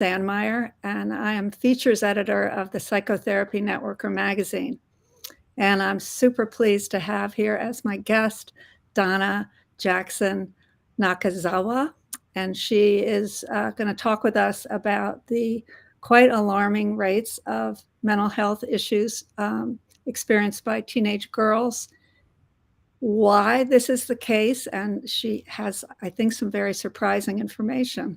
Sandmaier, and I am features editor of the Psychotherapy Networker magazine. And I'm super pleased to have here as my guest Donna Jackson Nakazawa. And she is going to talk with us about the quite alarming rates of mental health issues experienced by teenage girls, why this is the case. And she has, I think, some very surprising information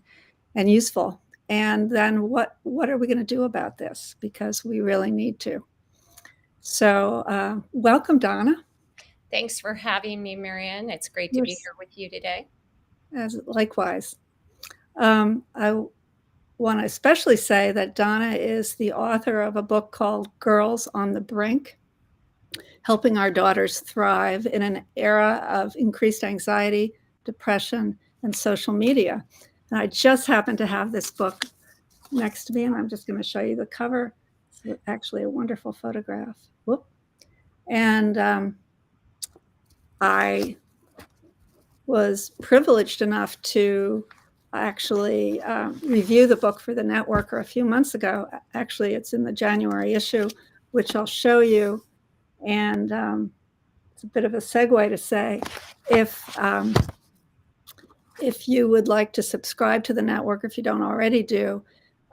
and useful. And then what are we going to do about this? Because we really need to. So welcome, Donna. Thanks for having me, Marian. It's great to be here with you today. Likewise. I want to especially say that Donna is the author of a book called Girls on the Brink, Helping Our Daughters Thrive in an Era of Increased Anxiety, Depression, and Social Media. And I just happen to have this book next to me, and I'm just going to show you the cover. It's actually a wonderful photograph. Whoop. And I was privileged enough to actually review the book for the Networker a few months ago. Actually, it's in the January issue, which I'll show you. And it's a bit of a segue to say, if you would like to subscribe to the network, if you don't already do,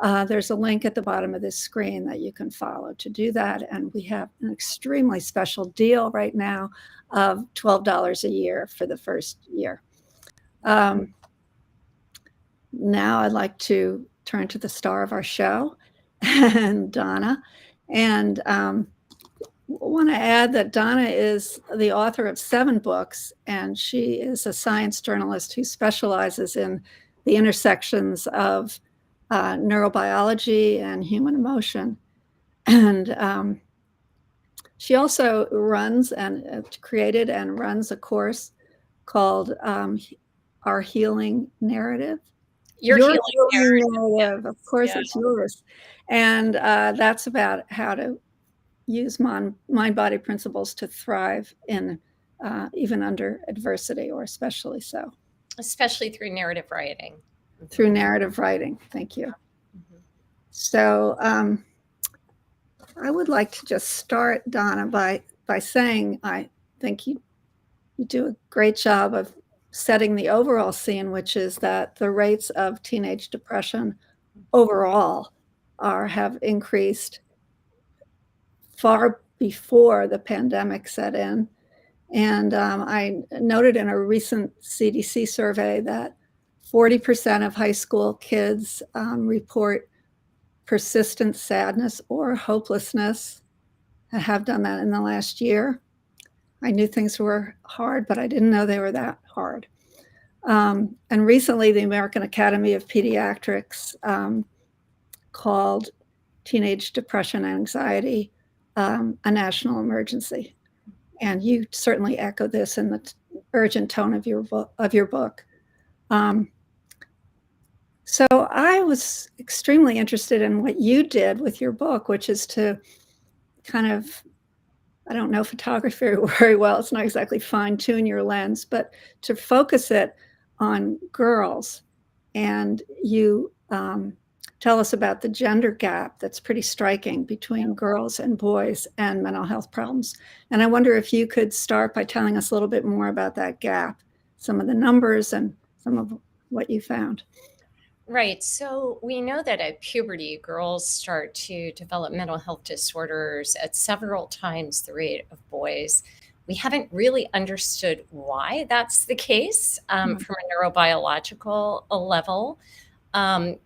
there's a link at the bottom of this screen that you can follow to do that. And we have an extremely special deal right now of $12 a year for the first year. Now I'd like to turn to the star of our show, and Donna. And want to add that Donna is the author of 7 books, and she is a science journalist who specializes in the intersections of neurobiology and human emotion. And she also runs and created and runs a course called Our Healing Narrative. Your Healing Narrative. Of course, yeah. It's yours. And that's about how to use mind-body principles to thrive in even under adversity, or especially so. Especially through narrative writing. Through narrative writing. Thank you. Mm-hmm. So I would like to just start, Donna, by saying I think you do a great job of setting the overall scene, which is that the rates of teenage depression overall have increased far before the pandemic set in. And I noted in a recent CDC survey that 40% of high school kids report persistent sadness or hopelessness, and have done that in the last year. I knew things were hard, but I didn't know they were that hard. And recently, the American Academy of Pediatrics called teenage depression and anxiety a national emergency. And you certainly echo this in the urgent tone of your book. So I was extremely interested in what you did with your book, which is to kind of, I don't know photography very well, it's not exactly fine-tune your lens, but to focus it on girls. And you tell us about the gender gap that's pretty striking between girls and boys and mental health problems. And I wonder if you could start by telling us a little bit more about that gap, some of the numbers and some of what you found. Right. So we know that at puberty, girls start to develop mental health disorders at several times the rate of boys. We haven't really understood why that's the case from a neurobiological level. And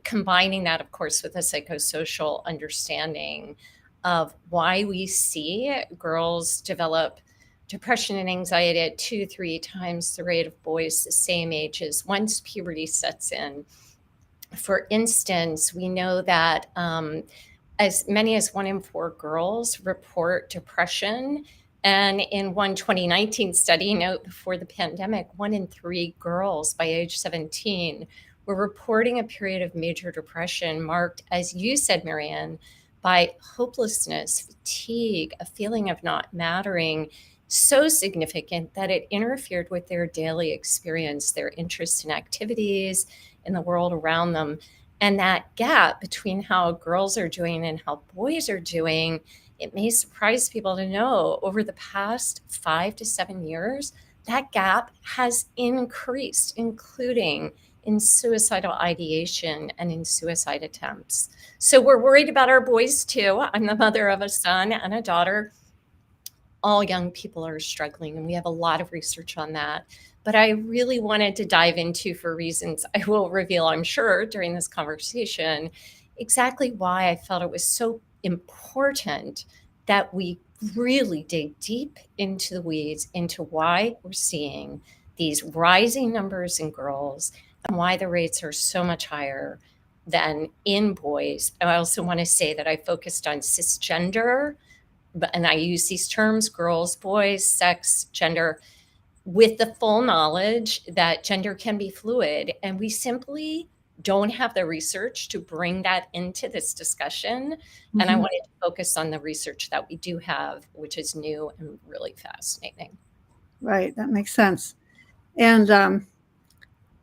combining that, of course, with a psychosocial understanding of why we see girls develop depression and anxiety at 2-3 times the rate of boys the same ages once puberty sets in. For instance, we know that as many as 1 in 4 girls report depression. And in one 2019 study, note before the pandemic, 1 in 3 girls by age 17 were reporting a period of major depression marked, as you said, Marian, by hopelessness, fatigue, a feeling of not mattering, so significant that it interfered with their daily experience, their interest in activities, in the world around them. And that gap between how girls are doing and how boys are doing, it may surprise people to know over the past 5 to 7 years, that gap has increased, including in suicidal ideation and in suicide attempts. So we're worried about our boys too. I'm the mother of a son and a daughter. All young people are struggling, and we have a lot of research on that. But I really wanted to dive into, for reasons I will reveal, I'm sure, during this conversation, exactly why I felt it was so important that we really dig deep into the weeds, into why we're seeing these rising numbers in girls and why the rates are so much higher than in boys. I also want to say that I focused on cisgender, and I use these terms, girls, boys, sex, gender, with the full knowledge that gender can be fluid. And we simply don't have the research to bring that into this discussion. And I wanted to focus on the research that we do have, which is new and really fascinating. Right, that makes sense. And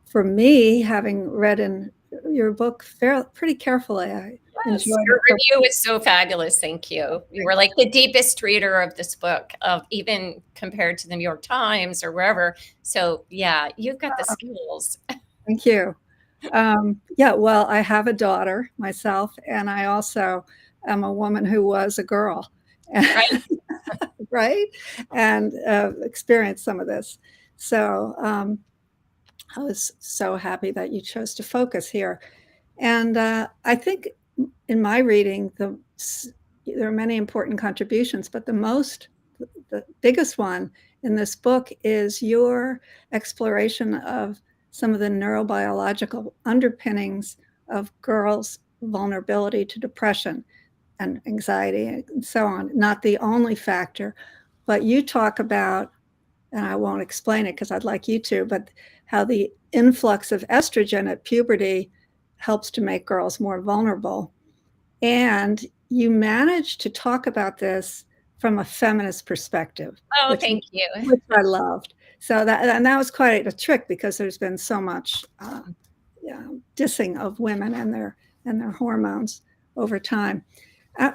for me, having read in your book pretty carefully, I Yes, enjoyed your it. review is so fabulous. Thank you. You were like the deepest reader of this book, of even compared to the New York Times or wherever. So yeah, you've got the skills. Thank you. Yeah, well, I have a daughter myself, and I also am a woman who was a girl, Right. right? And experienced some of this. So I was so happy that you chose to focus here. And I think in my reading, there are many important contributions, but the biggest one in this book is your exploration of some of the neurobiological underpinnings of girls' vulnerability to depression and anxiety and so on. Not the only factor, but you talk about, and I won't explain it because I'd like you to, but how the influx of estrogen at puberty helps to make girls more vulnerable. And you managed to talk about this from a feminist perspective, Oh, thank you. which I loved. So that was quite a trick, because there's been so much dissing of women and their hormones over time.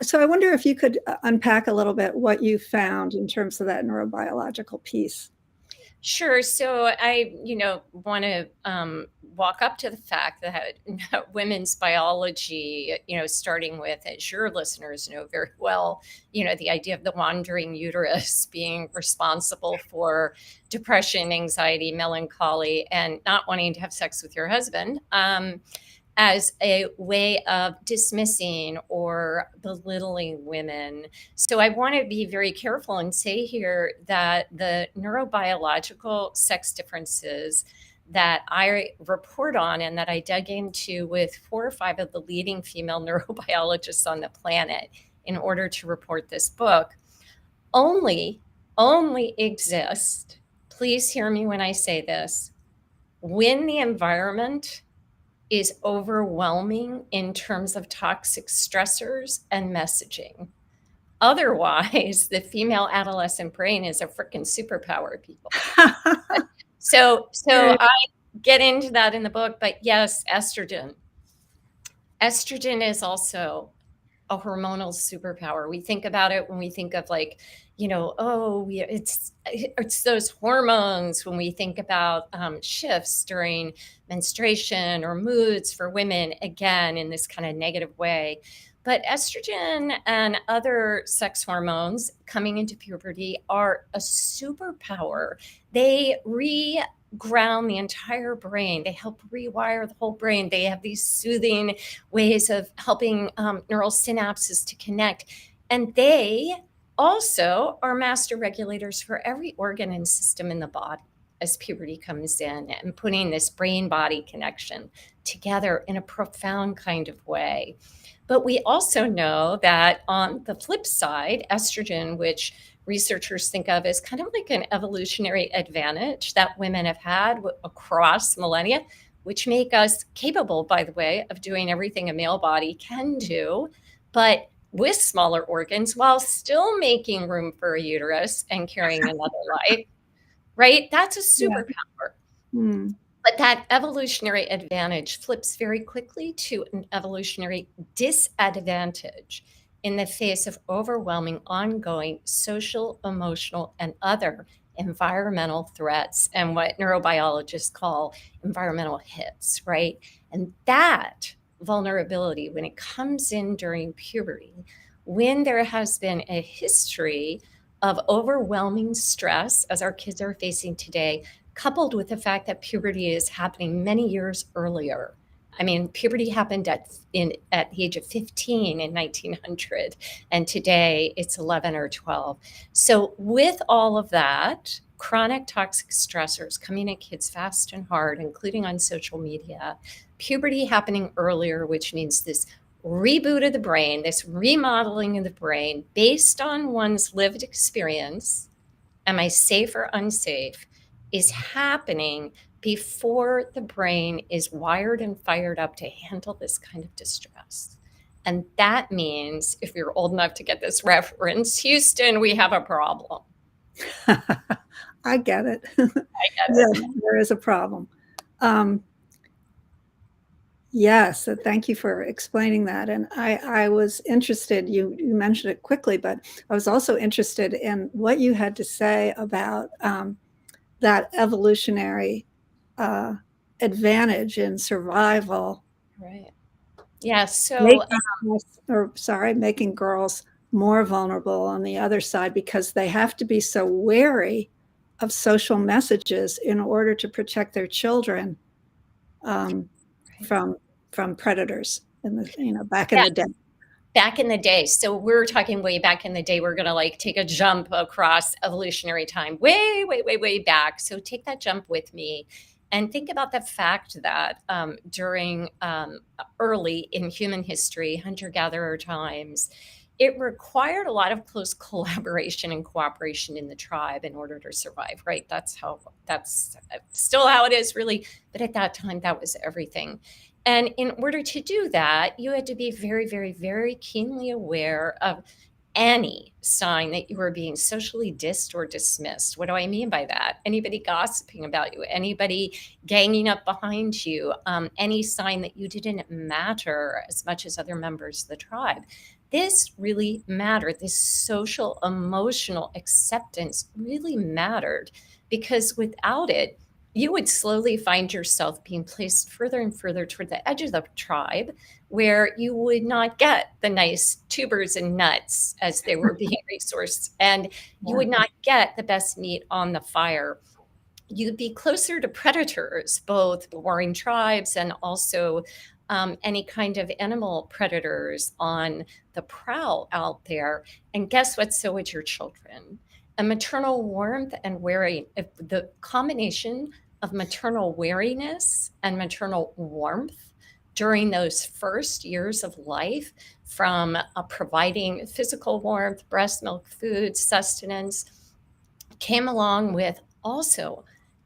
So I wonder if you could unpack a little bit what you found in terms of that neurobiological piece. Sure. So I, want to walk up to the fact that women's biology, starting with, as your listeners know very well, the idea of the wandering uterus being responsible for depression, anxiety, melancholy, and not wanting to have sex with your husband. As a way of dismissing or belittling women. So I want to be very careful and say here that the neurobiological sex differences that I report on and that I dug into with 4 or 5 of the leading female neurobiologists on the planet in order to report this book only exist, please hear me when I say this, when the environment is overwhelming in terms of toxic stressors and messaging. Otherwise, the female adolescent brain is a freaking superpower, people. So I get into that in the book, but yes, estrogen. Estrogen is also a hormonal superpower. We think about it when we think of it's those hormones when we think about shifts during menstruation or moods for women, again, in this kind of negative way. But estrogen and other sex hormones coming into puberty are a superpower. They ground the entire brain. They help rewire the whole brain. They have these soothing ways of helping neural synapses to connect. And they also are master regulators for every organ and system in the body as puberty comes in, and putting this brain-body connection together in a profound kind of way. But we also know that on the flip side, estrogen, which researchers think of as kind of like an evolutionary advantage that women have had across millennia, which make us capable, by the way, of doing everything a male body can do, but with smaller organs while still making room for a uterus and carrying another life, right? That's a superpower. Yeah. But that evolutionary advantage flips very quickly to an evolutionary disadvantage in the face of overwhelming, ongoing social, emotional, and other environmental threats and what neurobiologists call environmental hits, right? And that vulnerability, when it comes in during puberty, when there has been a history of overwhelming stress, as our kids are facing today, coupled with the fact that puberty is happening many years earlier. I mean, puberty happened at the age of 15 in 1900, and today it's 11 or 12. So with all of that, chronic toxic stressors coming at kids fast and hard, including on social media, puberty happening earlier, which means this reboot of the brain, this remodeling of the brain based on one's lived experience, am I safe or unsafe, is happening before the brain is wired and fired up to handle this kind of distress. And that means, if you're old enough to get this reference, Houston, we have a problem. I get it. I get Yeah, it. there is a problem. Yes, thank you for explaining that. And I was interested, you mentioned it quickly, but I was also interested in what you had to say about that evolutionary advantage in survival. Right. Yeah. So, making girls more vulnerable on the other side because they have to be so wary of social messages in order to protect their children from predators in the back in the day. Back in the day. So we're talking way back in the day. We're going to like take a jump across evolutionary time, way back. So take that jump with me and think about the fact that during early in human history, hunter-gatherer times, it required a lot of close collaboration and cooperation in the tribe in order to survive, right? That's still how it is, really. But at that time, that was everything. And in order to do that, you had to be very keenly aware of any sign that you were being socially dissed or dismissed. What do I mean by that? Anybody gossiping about you, anybody ganging up behind you, any sign that you didn't matter as much as other members of the tribe. This really mattered. This social, emotional acceptance really mattered because without it, you would slowly find yourself being placed further and further toward the edge of the tribe where you would not get the nice tubers and nuts as they were being resourced, and you would not get the best meat on the fire. You'd be closer to predators, both warring tribes and also any kind of animal predators on the prowl out there. And guess what? So would your children. A maternal warmth and wearing, the combination of maternal wariness and maternal warmth during those first years of life, from providing physical warmth, breast milk, food, sustenance, came along with also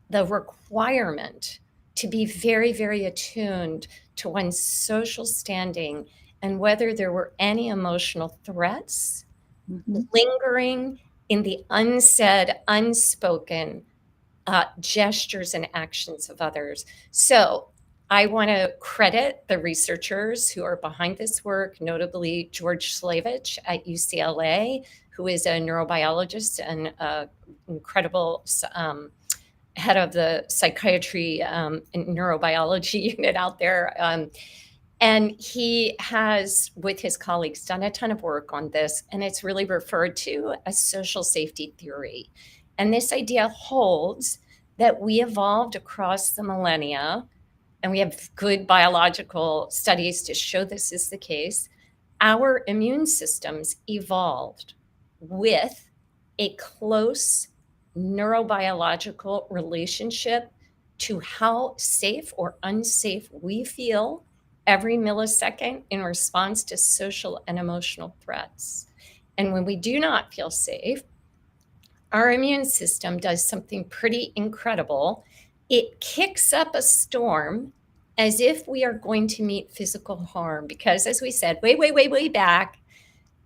the requirement to be very attuned to one's social standing and whether there were any emotional threats lingering in the unsaid, unspoken gestures and actions of others. So I want to credit the researchers who are behind this work, notably George Slavich at UCLA, who is a neurobiologist and incredible head of the psychiatry and neurobiology unit out there. And he has, with his colleagues, done a ton of work on this, and it's really referred to as social safety theory. And this idea holds that we evolved across the millennia, and we have good biological studies to show this is the case. Our immune systems evolved with a close neurobiological relationship to how safe or unsafe we feel every millisecond in response to social and emotional threats. And when we do not feel safe, our immune system does something pretty incredible. It kicks up a storm as if we are going to meet physical harm. Because as we said, way back,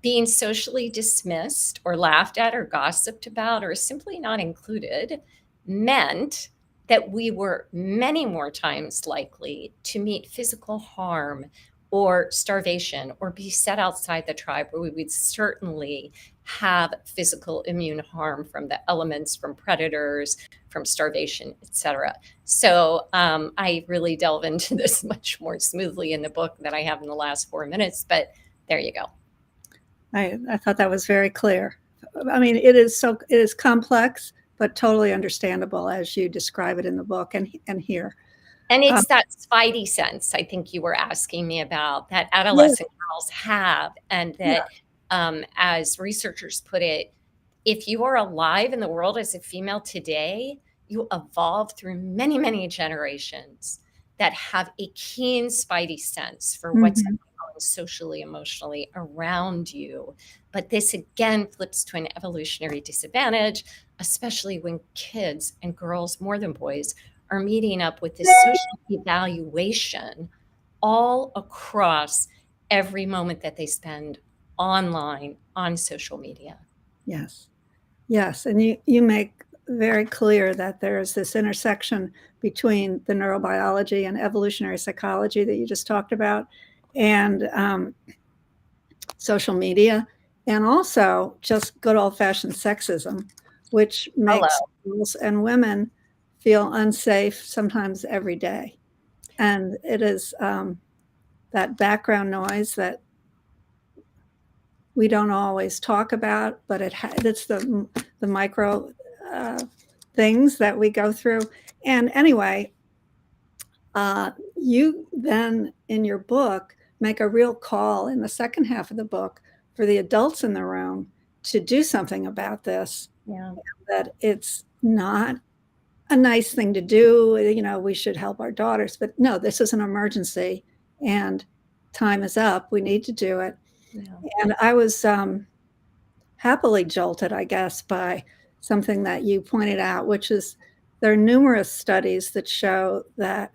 being socially dismissed or laughed at or gossiped about or simply not included meant that we were many more times likely to meet physical harm or starvation or be set outside the tribe, where we would certainly have physical immune harm from the elements, from predators, from starvation, etc. So I really delve into this much more smoothly in the book than I have in the last 4 minutes, but there you go. I thought that was very clear. I mean, it is complex, but totally understandable as you describe it in the book and here. And it's that spidey sense I think you were asking me about, that Yeah, adolescent girls have, and yeah, that, as researchers put it, if you are alive in the world as a female today, you evolve through many, many generations that have a keen spidey sense for what's mhm, going on socially, emotionally around you. But this again flips to an evolutionary disadvantage, especially when kids and girls, more than boys, are meeting up with this social evaluation all across every moment that they spend online on social media. yes, yes. And you make very clear that there's this intersection between the neurobiology and evolutionary psychology that you just talked about, and social media, and also just good old-fashioned sexism, which Hello. makes girls and women feel unsafe sometimes every day. And it is that background noise that we don't always talk about, but it's the micro uh, things that we go through. And anyway, you then in your book make a real call in the second half of the book for the adults in the room to do something about this. Yeah. That it's not a nice thing to do. We should help our daughters, but no, this is an emergency, and time is up. We need to do it. Yeah. And I was happily jolted, I guess, by something that you pointed out, which is there are numerous studies that show that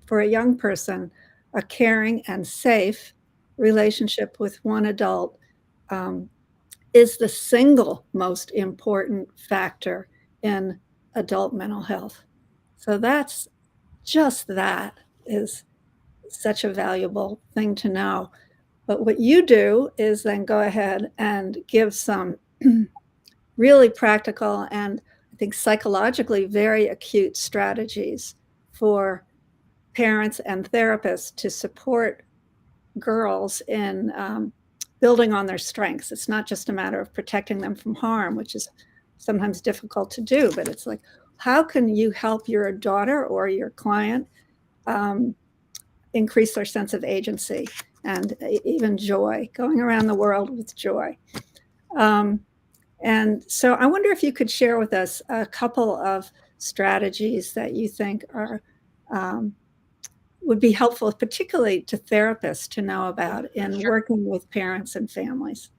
for a young person, a caring and safe relationship with one adult um, is the single most important factor in adult mental health. So that is such a valuable thing to know. But what you do is then go ahead and give some really practical and I think psychologically very acute strategies for parents and therapists to support girls in building on their strengths. It's not just a matter of protecting them from harm, which is sometimes difficult to do, but it's like, how can you help your daughter or your client um, increase their sense of agency and even joy, going around the world with joy? Um, and so I wonder if you could share with us a couple of strategies that you think are um, would be helpful, particularly to therapists to know about in working with parents and families.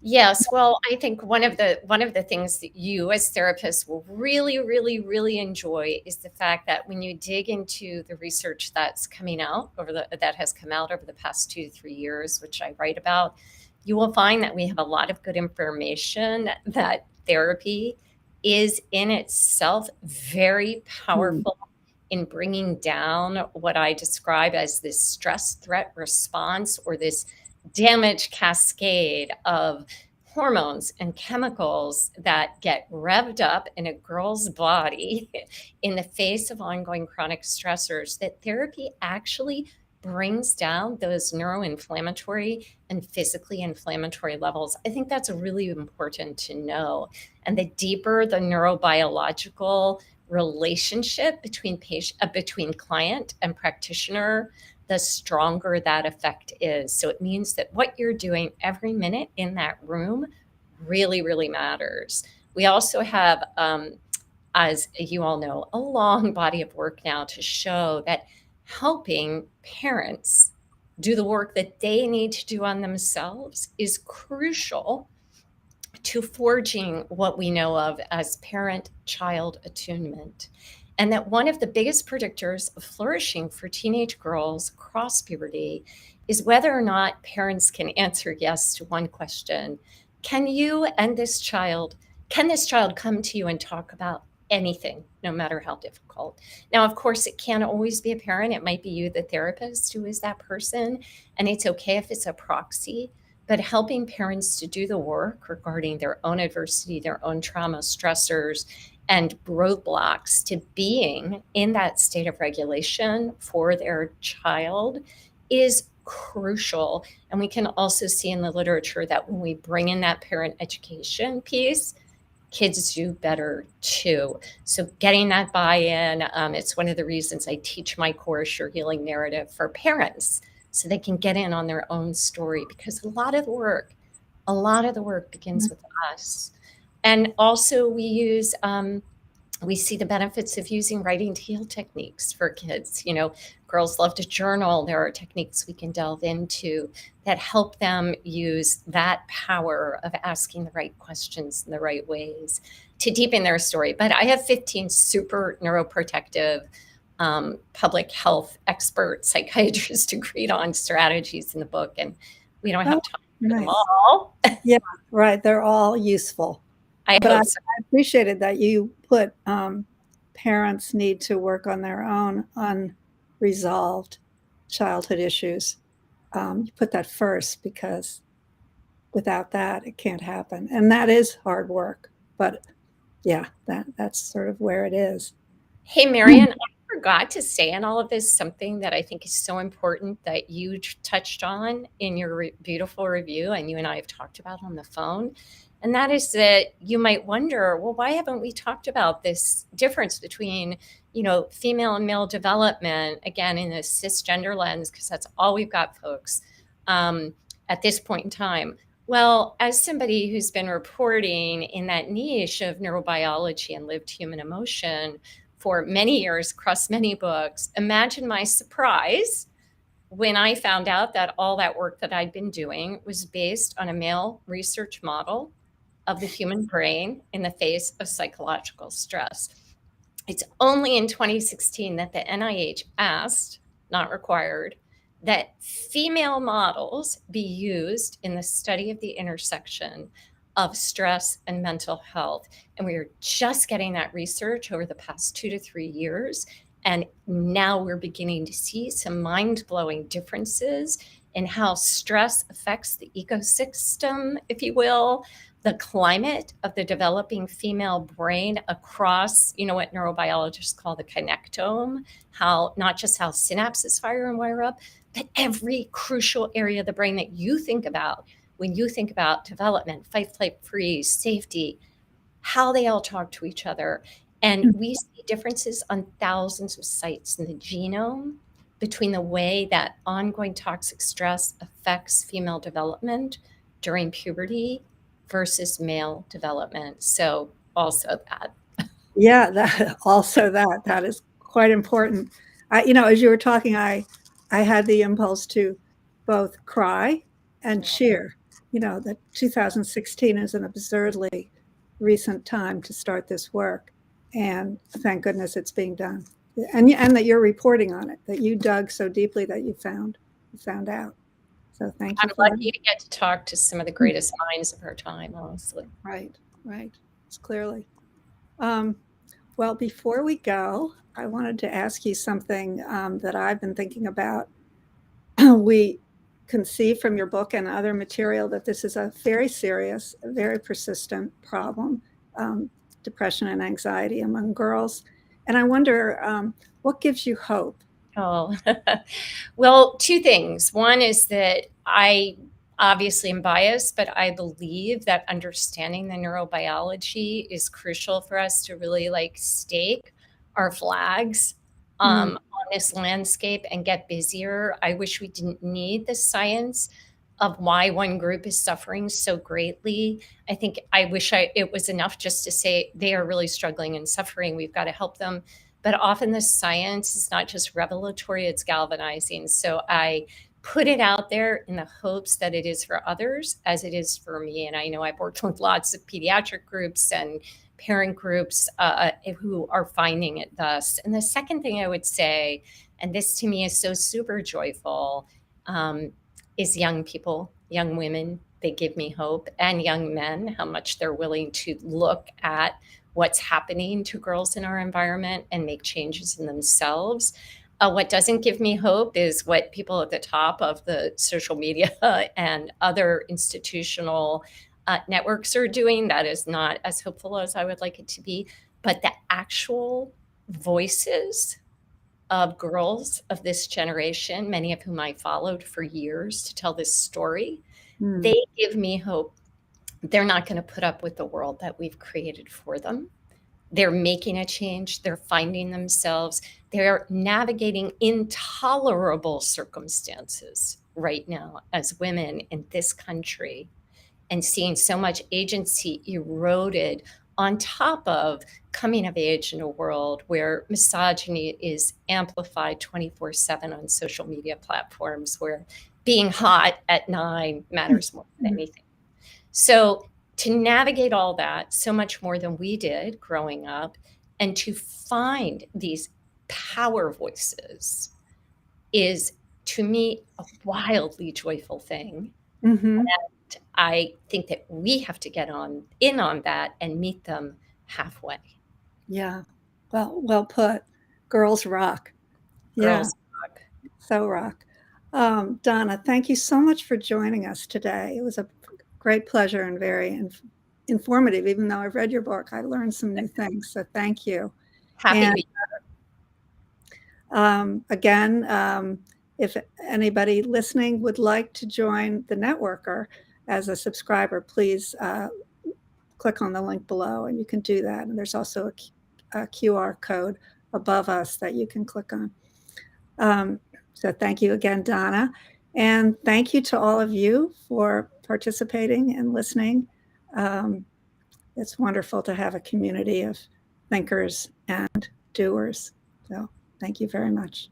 Yes, well, I think one of the things that you as therapists will really, really, really enjoy is the fact that when you dig into the research that has come out over the past 2 to 3 years, which I write about, you will find that we have a lot of good information that therapy is in itself very Mm, powerful in bringing down what I describe as this stress threat response, or this damage cascade of hormones and chemicals that get revved up in a girl's body in the face of ongoing chronic stressors, that therapy actually brings down those neuroinflammatory and physically inflammatory levels. I think that's really important to know. And the deeper the neurobiological relationship between client and practitioner, the stronger that effect is. So it means that what you're doing every minute in that room really, really matters. We also have, as you all know, a long body of work now to show that helping parents do the work that they need to do on themselves is crucial to forging what we know of as parent-child attunement. And that one of the biggest predictors of flourishing for teenage girls across puberty is whether or not parents can answer yes to one question. Can this child come to you and talk about anything, no matter how difficult. Now, of course, it can't always be a parent. It might be you, the therapist, who is that person. And it's okay if it's a proxy, but helping parents to do the work regarding their own adversity, their own trauma, stressors, and roadblocks to being in that state of regulation for their child is crucial. And we can also see in the literature that when we bring in that parent education piece, kids do better too. So getting that buy-in, it's one of the reasons I teach my course, Your Healing Narrative, for parents, so they can get in on their own story, because a lot of the work begins with us. And also we see the benefits of using writing to heal techniques for kids. Girls love to journal. There are techniques we can delve into that help them use that power of asking the right questions in the right ways to deepen their story. But I have 15 super neuroprotective public health experts, psychiatrists agreed on strategies in the book, and we don't have time for them all. Yeah, right. They're all useful. I appreciated that you put parents need to work on their own unresolved childhood issues. You put that first, because without that, it can't happen. And that is hard work. But yeah, that's sort of where it is. Hey, Marian, I forgot to say in all of this something that I think is so important that you touched on in your beautiful review, and you and I have talked about on the phone. And that is that you might wonder, well, why haven't we talked about this difference between, female and male development, again, in this cisgender lens, because that's all we've got, folks, at this point in time. Well, as somebody who's been reporting in that niche of neurobiology and lived human emotion for many years across many books, imagine my surprise when I found out that all that work that I'd been doing was based on a male research model of the human brain in the face of psychological stress. It's only in 2016 that the NIH asked, not required, that female models be used in the study of the intersection of stress and mental health. And we are just getting that research over the past 2 to 3 years. And now we're beginning to see some mind-blowing differences in how stress affects the ecosystem, if you will, the climate of the developing female brain across, what neurobiologists call the connectome, how not just how synapses fire and wire up, but every crucial area of the brain that you think about when you think about development, fight, flight, freeze, safety, how they all talk to each other. And we see differences on thousands of sites in the genome between the way that ongoing toxic stress affects female development during puberty versus male development. So also that. Yeah, that is quite important. As you were talking, I had the impulse to both cry and cheer. That 2016 is an absurdly recent time to start this work, and thank goodness it's being done, and that you're reporting on it, that you dug so deeply that you found out. So thank you. I'm lucky to get to talk to some of the greatest minds of our time, honestly. Right. It's clearly. Well, before we go, I wanted to ask you something that I've been thinking about. We can see from your book and other material that this is a very serious, very persistent problem, depression and anxiety among girls. And I wonder, what gives you hope? Oh, well, 2 things. One is that I obviously am biased, but I believe that understanding the neurobiology is crucial for us to really stake our flags on this landscape and get busier. I wish we didn't need the science of why one group is suffering so greatly. I wish it was enough just to say they are really struggling and suffering. We've got to help them. But often the science is not just revelatory, it's galvanizing. So I put it out there in the hopes that it is for others as it is for me. And I know I've worked with lots of pediatric groups and parent groups who are finding it thus. And the second thing I would say, and this to me is so super joyful, is young people, young women. They give me hope, and young men, how much they're willing to look at what's happening to girls in our environment and make changes in themselves. What doesn't give me hope is what people at the top of the social media and other institutional networks are doing. That is not as hopeful as I would like it to be. But the actual voices of girls of this generation, many of whom I followed for years to tell this story, they give me hope. They're not going to put up with the world that we've created for them. They're making a change. They're finding themselves. They're navigating intolerable circumstances right now as women in this country, and seeing so much agency eroded on top of coming of age in a world where misogyny is amplified 24/7 on social media platforms, where being hot at 9 matters more than anything. So to navigate all that, so much more than we did growing up, and to find these power voices is, to me, a wildly joyful thing. Mm-hmm. And I think that we have to get in on that and meet them halfway. Yeah. Well put. Girls rock. Girls rock. So rock. Donna, thank you so much for joining us today. It was a great pleasure and very informative. Even though I've read your book, I learned some new things. So thank you. Happy to be here. Again, if anybody listening would like to join the Networker as a subscriber, please click on the link below and you can do that. And there's also a QR code above us that you can click on. So thank you again, Donna. And thank you to all of you for participating and listening. It's wonderful to have a community of thinkers and doers. So thank you very much.